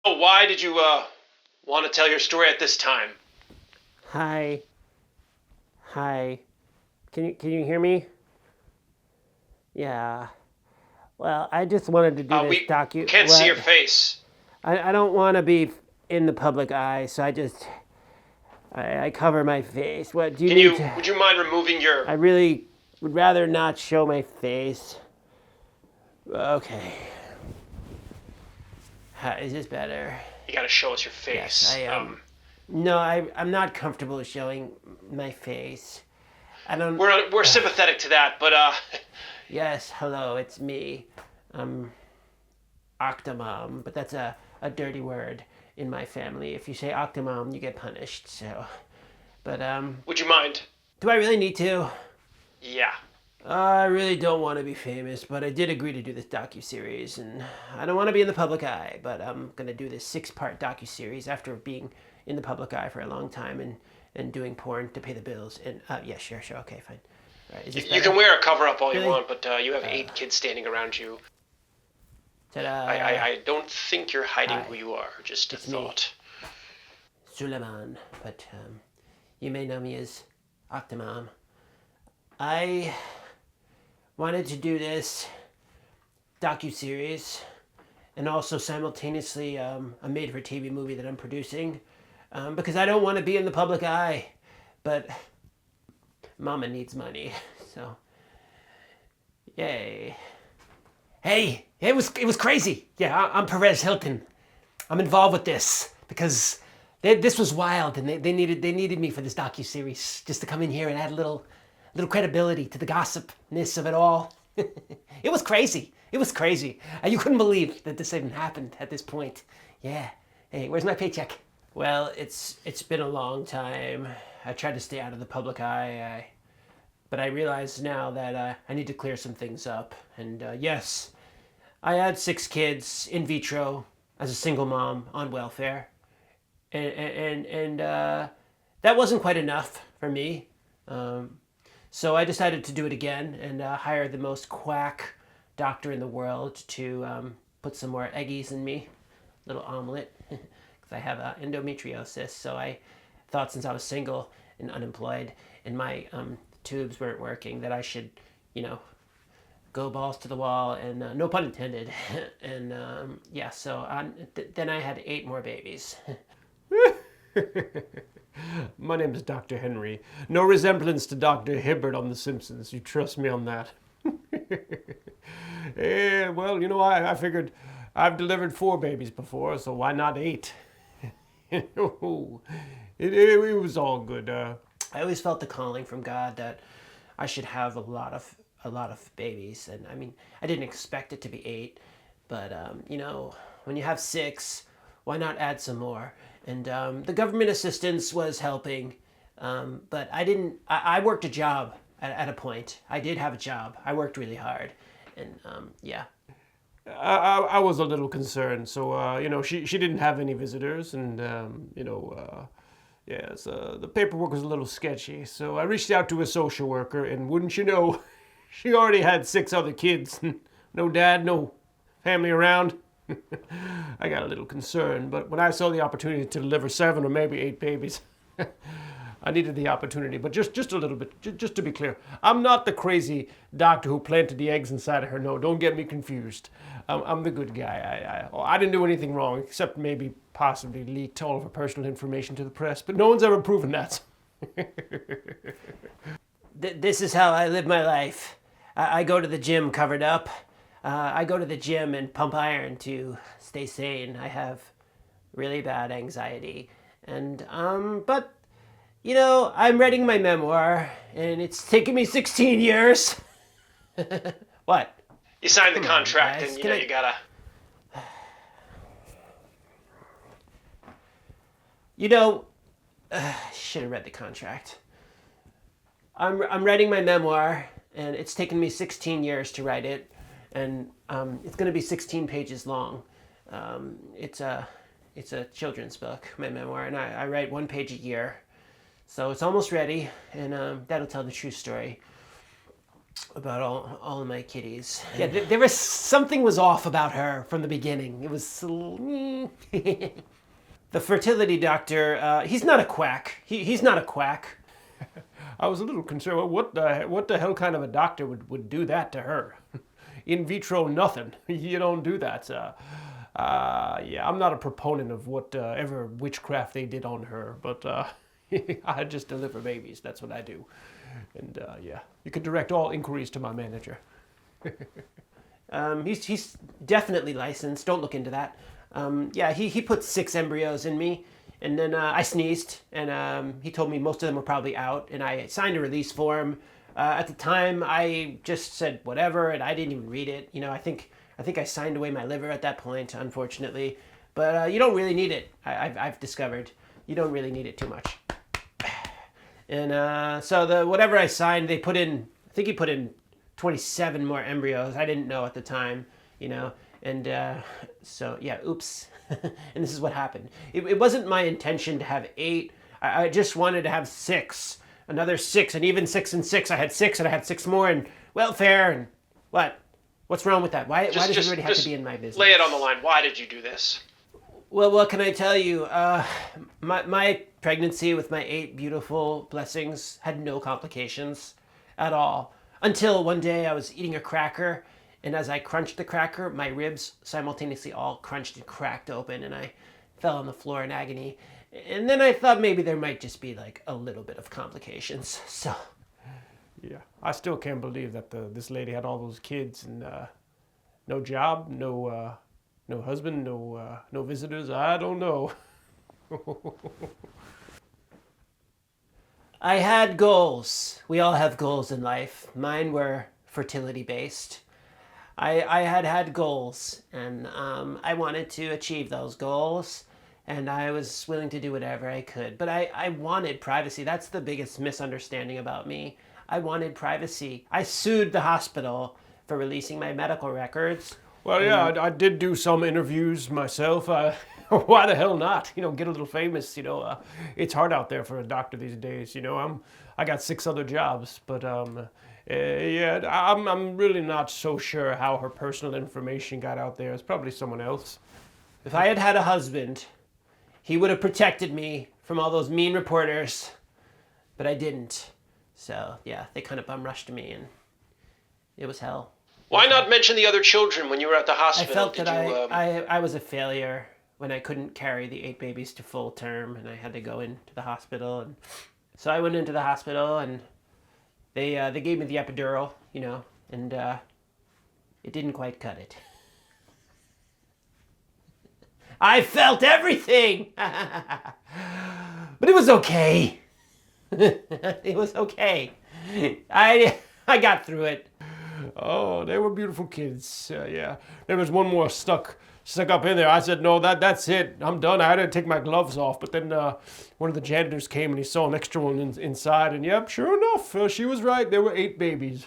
Oh, why did you want to tell your story at this time? Hi. Hi. Can you hear me? Yeah. Well, I just wanted to do this We can't see your what? face. I don't want to be in the public eye, so I cover my face. What do you Can need you? to Would you mind removing your? I really would rather not show my face. Okay. Is this better? You gotta show us your Yes, face. I No, I'm not comfortable showing my face. I don't We're sympathetic to that, but Yes, hello, it's me. Um Octomom, but that's a dirty word in my family. If you say Octomom, you get punished. So, but would you mind? do I really need to? Yeah. I really don't want to be famous, but I did agree to do this docu-series, and I don't want to be in the public eye, but I'm gonna do this 6-part docu-series after being in the public eye for a long time and doing porn to pay the bills. And yeah, sure, okay, fine. All right, is this You better? can wear a cover up all you Really? want, but you have 8 kids standing around you. Ta-da! I don't think you're hiding Hi, who you are. Just a it's me, thought. Suleiman, but you may know me as Octomom. I wanted to do this docu-series and also simultaneously a made-for-TV movie that I'm producing because I don't want to be in the public eye, but Mama needs money, so yay. Hey, it was crazy. Yeah, I'm Perez Hilton. I'm involved with this because this was wild, and they needed me for this docu series just to come in here and add a little credibility to the gossipness of it all. It was crazy. It was crazy. You couldn't believe that this even happened at this point. Yeah. Hey, where's my paycheck? Well, it's been a long time. I tried to stay out of the public eye, but I realize now that I need to clear some things up. And yes, I had 6 kids in vitro as a single mom on welfare, and that wasn't quite enough for me. So I decided to do it again and hire the most quack doctor in the world to put some more eggies in me, little omelet, because I have endometriosis. So I thought since I was single and unemployed and my tubes weren't working that I should, you know, go balls to the wall and no pun intended. And yeah, so then I had 8 more babies. My name is Dr. Henry. No resemblance to Dr. Hibbert on The Simpsons. You trust me on that. Well, I figured I've delivered 4 babies before, so why not 8? It was all good. I always felt the calling from God that I should have a lot of babies, and I mean, I didn't expect it to be 8, but when you have 6, why not add some more? And the government assistance was helping, but I didn't. I worked a job at a point. I did have a job. I worked really hard, and yeah. I was a little concerned, so she didn't have any visitors, and yes, the paperwork was a little sketchy. So I reached out to a social worker, and wouldn't you know, she already had 6 other kids. No dad, no family around. I got a little concerned, but when I saw the opportunity to deliver 7 or maybe 8 babies, I needed the opportunity. But just a little bit, just to be clear, I'm not the crazy doctor who planted the eggs inside of her. No, don't get me confused. I'm the good guy. I didn't do anything wrong, except maybe possibly leaked all of her personal information to the press. But no one's ever proven that. This is how I live my life. I go to the gym covered up. I go to the gym and pump iron to stay sane. I have really bad anxiety, and but I'm writing my memoir, and it's taken me 16 years. What? You signed the Come on, contract, guys. and Can I? you gotta. You know, should have read the contract. I'm writing my memoir, and it's taken me 16 years to write it, and it's going to be 16 pages long. It's a children's book, my memoir, and I write 1 page a year, so it's almost ready, and that'll tell the true story. about all of my kitties. Yeah, there was something was off about her from the beginning. It was the fertility doctor. He's not a quack. He's not a quack. I was a little concerned. Well, what the hell kind of a doctor would do that to her? In vitro, nothing. You don't do that. Yeah, I'm not a proponent of whatever witchcraft they did on her, but I just deliver babies. That's what I do. And yeah, you can direct all inquiries to my manager. He's definitely licensed. Don't look into that. Yeah, he put 6 embryos in me, and then I sneezed, and he told me most of them were probably out, and I signed a release form. At the time, I just said whatever, and I didn't even read it. You know, I think I signed away my liver at that point, unfortunately. But you don't really need it. I've discovered you don't really need it too much. And so the whatever I signed, they put in. I think he put in 27 more embryos. I didn't know at the time, you know. And so yeah, oops. And this is what happened. It wasn't my intention to have 8. I just wanted to have 6. Another 6, and even 6 and 6. I had 6, and I had 6 more, and welfare, and what? What's wrong with that? Why does everybody have to be in my business? Lay it on the line. Why did you do this? Well, what can I tell you? My pregnancy with my 8 beautiful blessings had no complications at all. Until one day I was eating a cracker, and as I crunched the cracker, my ribs simultaneously all crunched and cracked open, and I fell on the floor in agony. And then I thought maybe there might just be like a little bit of complications. So, yeah, I still can't believe that this lady had all those kids and no job, no husband, no visitors. I don't know. I had goals. We all have goals in life. Mine were fertility based. I had goals, and I wanted to achieve those goals. And I was willing to do whatever I could. But I wanted privacy. That's the biggest misunderstanding about me. I wanted privacy. I sued the hospital for releasing my medical records. Well, yeah, I did do some interviews myself. Why the hell not? You know, get a little famous. You know, it's hard out there for a doctor these days. You know, I got 6 other jobs, but yeah, I'm really not so sure how her personal information got out there. It's probably someone else. If I had had a husband, he would have protected me from all those mean reporters, but I didn't. So, yeah, they kind of bum rushed me, and it was hell. Why not mention the other children when you were at the hospital? I felt that I was a failure when I couldn't carry the 8 babies to full term, and I had to go into the hospital. And so I went into the hospital, and they gave me the epidural, you know, and it didn't quite cut it. I felt everything, but it was okay. It was okay. I got through it. Oh, they were beautiful kids. Yeah, there was one more stuck up in there. I said, no, that's it. I'm done. I had to take my gloves off. But then one of the janitors came and he saw an extra one inside. And yep, sure enough, she was right. There were 8 babies.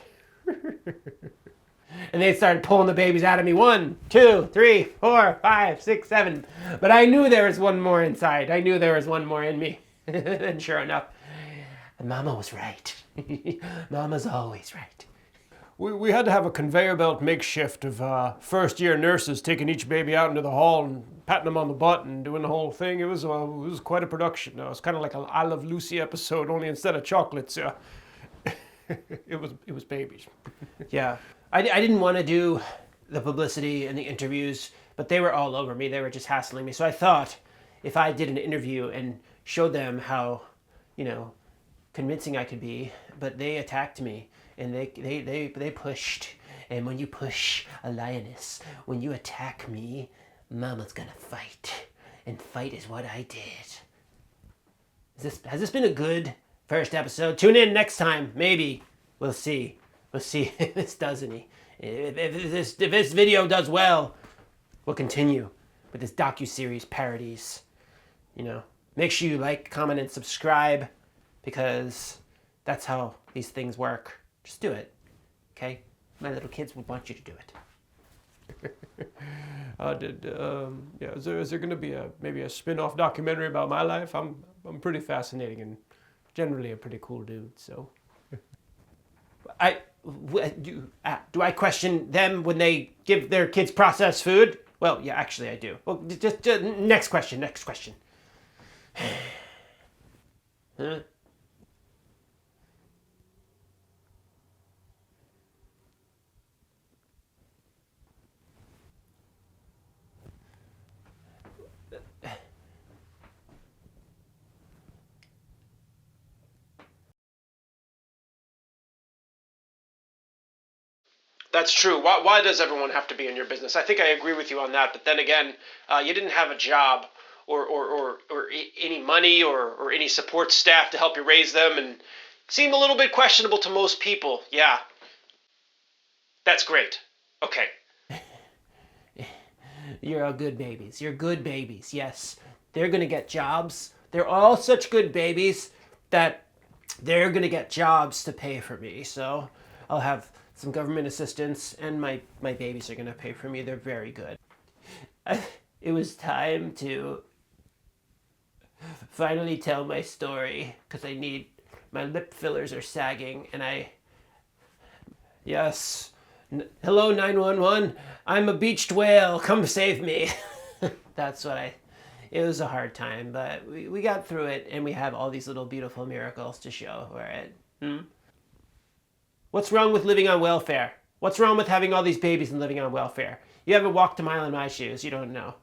And they started pulling the babies out of me. 1, 2, 3, 4, 5, 6, 7. But I knew there was one more inside. I knew there was one more in me. And sure enough, Mama was right. Mama's always right. We had to have a conveyor belt makeshift of first-year nurses taking each baby out into the hall and patting them on the butt and doing the whole thing. It was quite a production. It was kind of like an I Love Lucy episode, only instead of chocolates, it was babies. Yeah. I didn't want to do the publicity and the interviews, but they were all over me. They were just hassling me. So I thought if I did an interview and showed them how, you know, convincing I could be, but they attacked me and they pushed. And when you push a lioness, when you attack me, Mama's gonna fight. And fight is what I did. Has this been a good first episode? Tune in next time. Maybe. We'll see. We'll see if this does any. If this video does well, we'll continue with this docuseries parodies. You know, make sure you like, comment, and subscribe, because that's how these things work. Just do it, okay? My little kids would want you to do it. Yeah, is there going to be maybe a spin-off documentary about my life? I'm pretty fascinating and generally a pretty cool dude. So, Do I question them when they give their kids processed food? Well, yeah, actually I do. Well, just next question, next question. Huh? That's true. Why does everyone have to be in your business? I think I agree with you on that. But then again, you didn't have a job or any money or any support staff to help you raise them, and seemed a little bit questionable to most people. Yeah, that's great. Okay. You're all good babies. You're good babies. Yes. They're going to get jobs. They're all such good babies that they're going to get jobs to pay for me. So I'll have some government assistance, and my babies are going to pay for me. They're very good. It was time to finally tell my story because my lip fillers are sagging, and yes. Hello, 911. I'm a beached whale. Come save me. That's what it was a hard time, but we got through it, and we have all these little beautiful miracles to show for it. What's wrong with living on welfare? What's wrong with having all these babies and living on welfare? You haven't walked a mile in my shoes. You don't know.